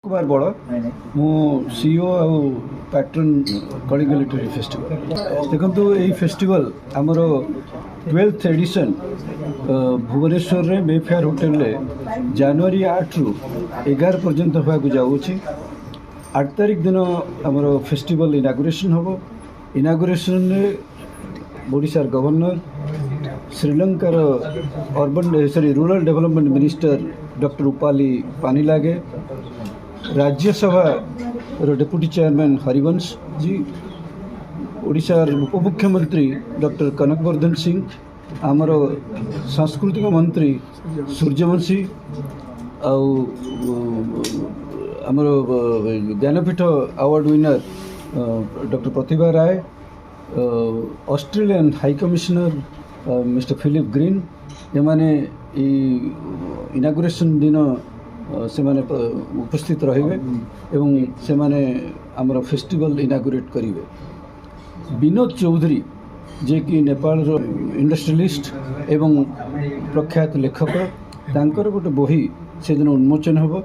कुमार बड़ मु सीईओ आ pattern Kalinga literary festival देखो यही फेस्टिवल आमर 12th एडिशन भुवनेश्वर रे मेफेयर होटेल रे जनवरी 8 रु 11 पर्यंत होगा जाऊँगी 8 तारीख दिन आमर फेस्टिवल इनागुरेशन हम इनागुरेशन ओडिशार गवर्नर श्रीलंकार urban rural development minister doctor Rupali पानीलागे राज्यसभा डेप्यूटी चेयरमैन हरिवंश जी ओडिशार उपमुख्यमंत्री डॉक्टर कनकवर्धन सिंह आमर सांस्कृतिक मंत्री सूर्यवंशी आमर Jnanpith award winner doctor Pratibha Ray Australian high commissioner mister Philip Green एमाने इनागुरेशन दिन से माने उपस्थित रहिबे एवं से माने आमर फेस्टिवल इनागुरेट करिवे। विनोद चौधरी जे कि नेपाल रो इंडस्ट्रियलिस्ट एवं प्रख्यात लेखक तांकर गोटे बही से दिन उन्मोचन होबो।